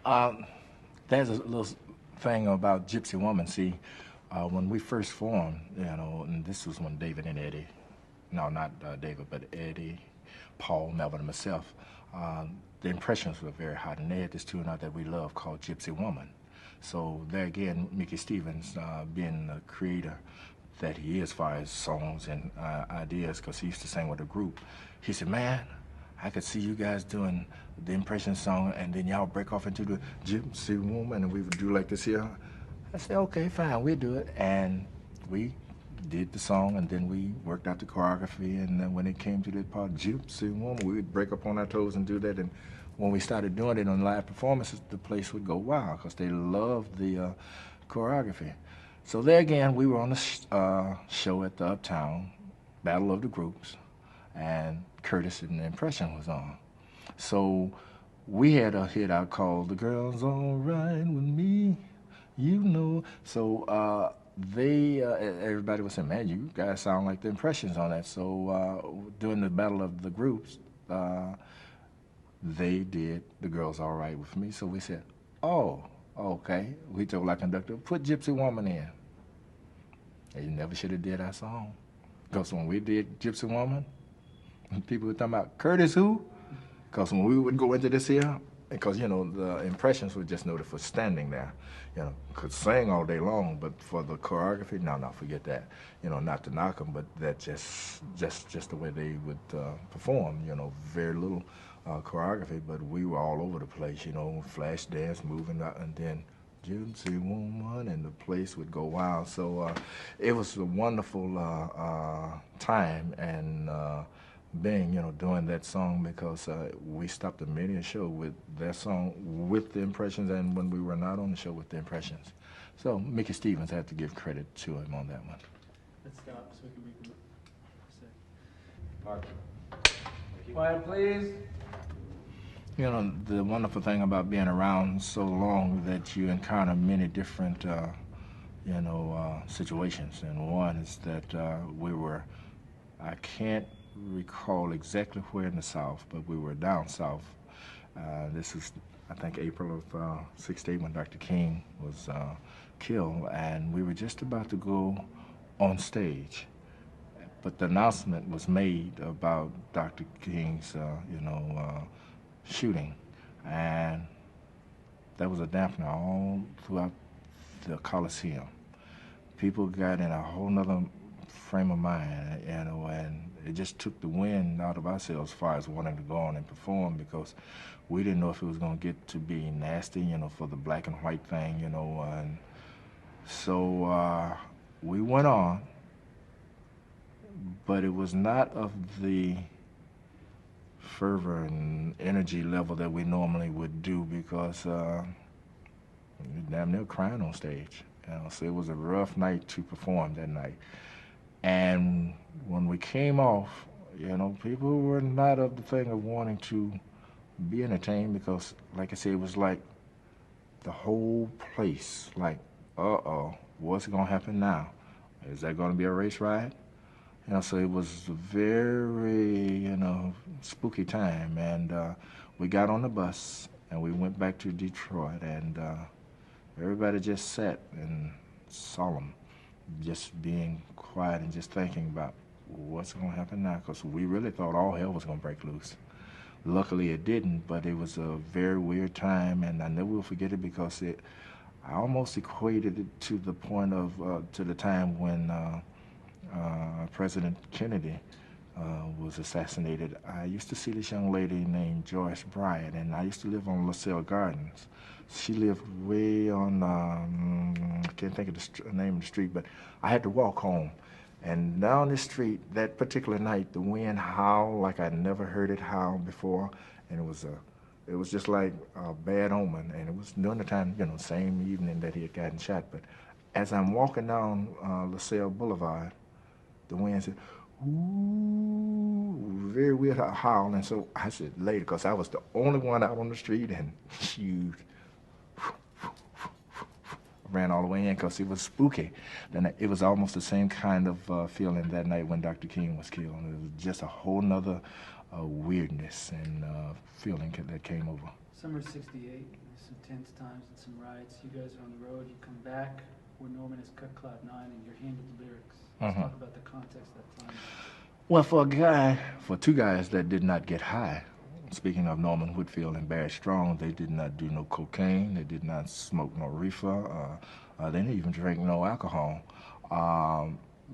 Um, there's a little thing about Gypsy Woman. See, when we first formed, and this was when David and Eddie, no, not David, but Eddie, Paul, Melvin, and myself, the impressions were very hot, and they had this tune out that we love called Gypsy Woman. So there again, Mickey Stevens, being the creator that he is as far as songs and ideas, because he used to sing with a group, he said, man, I could see you guys doing the impression song, and then y'all break off into the Gypsy Woman, and we would do like this here. I said, okay, fine, we'll do it. And we did the song, and then we worked out the choreography, and then when it came to that part, Gypsy Woman, we would break up on our toes and do that. And when we started doing it on live performances, the place would go wild because they loved the choreography. So there again, we were on the show at the Uptown, Battle of the Groups, and Curtis and the Impression was on. So we had a hit out called "The Girl's All Right With Me," you know. So everybody was saying, man, you guys sound like the Impressions on that. So during the Battle of the Groups, they did "The Girl's All Right With Me." So we said, oh, okay. We told our conductor, put Gypsy Woman in. They never should have did our song. Because when we did Gypsy Woman, people were talking about, Curtis who? Because when we would go into this here, because, the Impressions were just noted for standing there, could sing all day long, but for the choreography, no, forget that. Not to knock them, but that just the way they would perform, very little choreography, but we were all over the place, flash dance, moving, and then Gypsy Woman, and the place would go wild. So it was a wonderful time, and doing that song, because we stopped a many a show with that song with the Impressions, and when we were not on the show with the Impressions. So Mickey Stevens had to give credit to him on that one. Let's stop so we can Mark. Quiet, please. The wonderful thing about being around so long that you encounter many different, situations. And one is that I can't recall exactly where in the South, but we were down south. This is, I think, April of '68 when Dr. King was killed, and we were just about to go on stage. But the announcement was made about Dr. King's, shooting, and there was a dampener all throughout the Coliseum. People got in a whole nother frame of mind, and it just took the wind out of ourselves as far as wanting to go on and perform, because we didn't know if it was going to get to be nasty, for the black and white thing, and so we went on, but it was not of the fervor and energy level that we normally would do, because damn near crying on stage. So it was a rough night to perform that night. And when we came off, people were not of the thing of wanting to be entertained, because, like I said, it was like the whole place, like, uh-oh, what's going to happen now? Is that going to be a race ride? So it was a very, spooky time, and we got on the bus, and we went back to Detroit, and everybody just sat and solemn, just being quiet and just thinking about what's going to happen now, because we really thought all hell was going to break loose. Luckily it didn't, but it was a very weird time, and I never will forget it, because I almost equated it to the point of, to the time when President Kennedy was assassinated. I used to see this young lady named Joyce Bryant, and I used to live on LaSalle Gardens. She lived way on, I can't think of the name of the street, but I had to walk home. And down this street, that particular night, the wind howled like I'd never heard it howl before, and it was just like a bad omen. And it was during the time, same evening that he had gotten shot. But as I'm walking down LaSalle Boulevard, the wind said, ooh, very weird howl. And so I said, later, because I was the only one out on the street, and she ran all the way in because it was spooky. Then it was almost the same kind of feeling that night when Dr. King was killed. It was just a whole nother weirdness and feeling that came over. Summer '68, some tense times and some riots. You guys are on the road. You come back where Norman has cut Cloud 9 and you're handed the lyrics. Let's talk about the context of that time. Well, for two guys that did not get high, speaking of Norman Whitfield and Barry Strong, they did not do no cocaine, they did not smoke no reefer, they didn't even drink no alcohol.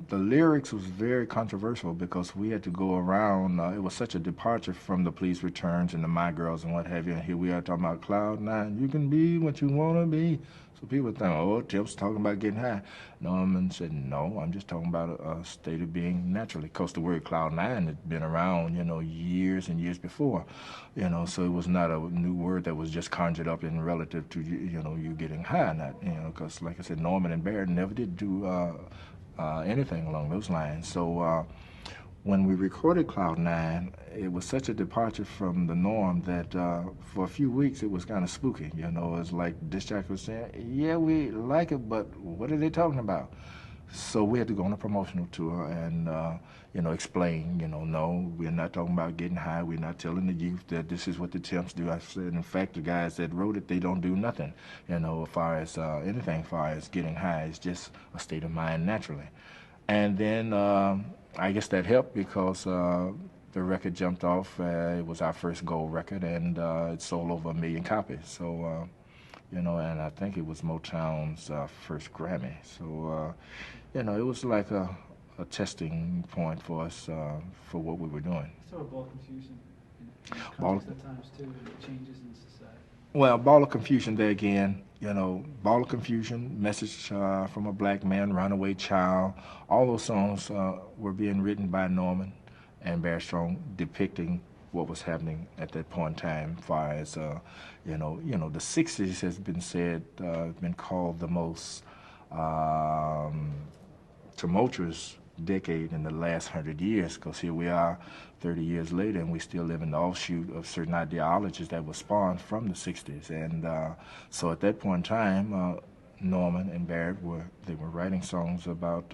The lyrics was very controversial because we had to go around, it was such a departure from the Please Returns and the My Girls and what have you, and here we are talking about Cloud 9, you can be what you want to be. So people think, oh, Tip's talking about getting high. Norman said, no, I'm just talking about a state of being naturally. Of course, the word Cloud 9 had been around, years and years before, so it was not a new word that was just conjured up in relative to, you getting high. Not, because like I said, Norman and Barrett never did do anything along those lines. So when we recorded Cloud 9, it was such a departure from the norm that for a few weeks it was kind of spooky. It's like this jack was saying, yeah, we like it, but what are they talking about? So we had to go on a promotional tour and, explain, no, we're not talking about getting high. We're not telling the youth that this is what the Temps do. I said, in fact, the guys that wrote it, they don't do nothing, as far as anything, as far as getting high. It's just a state of mind naturally. And then I guess that helped because the record jumped off. It was our first gold record, and it sold over 1 million copies. So, and I think it was Motown's first Grammy. So, it was like a testing point for us for what we were doing. Sort of ball confusion in the context of times, too, and the changes in society. Well, Ball of Confusion there again, Ball of Confusion, Message from a Black Man, Runaway Child, all those songs were being written by Norman and Barry Strong, depicting what was happening at that point in time. As far as the 60s has been said, been called the most tumultuous decade in the last 100 years, because here we are 30 years later and we still live in the offshoot of certain ideologies that were spawned from the 60s. And so at that point in time, Norman and Barrett were writing songs about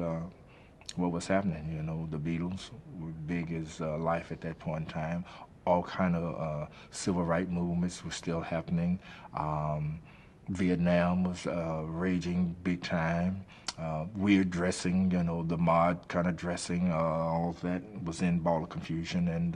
what was happening. The Beatles were big as life at that point in time. All kind of civil rights movements were still happening. Vietnam was raging big time. Weird dressing, the mod kind of dressing, all of that was in Ball of Confusion. And,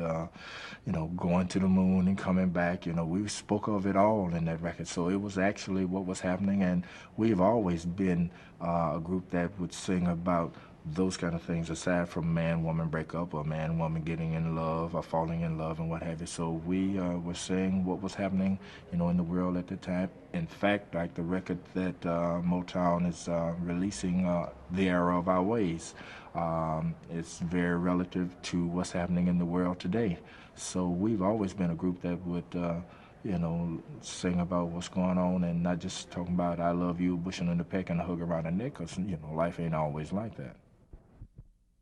going to the moon and coming back, we spoke of it all in that record. So it was actually what was happening. And we've always been a group that would sing about those kind of things, aside from man-woman breakup or man-woman getting in love or falling in love and what have you. So we were saying what was happening, in the world at the time. In fact, like the record that Motown is releasing, The Era of Our Ways, it's very relative to what's happening in the world today. So we've always been a group that would sing about what's going on and not just talking about I love you, bushing in the peck and a hug around the neck, because, life ain't always like that.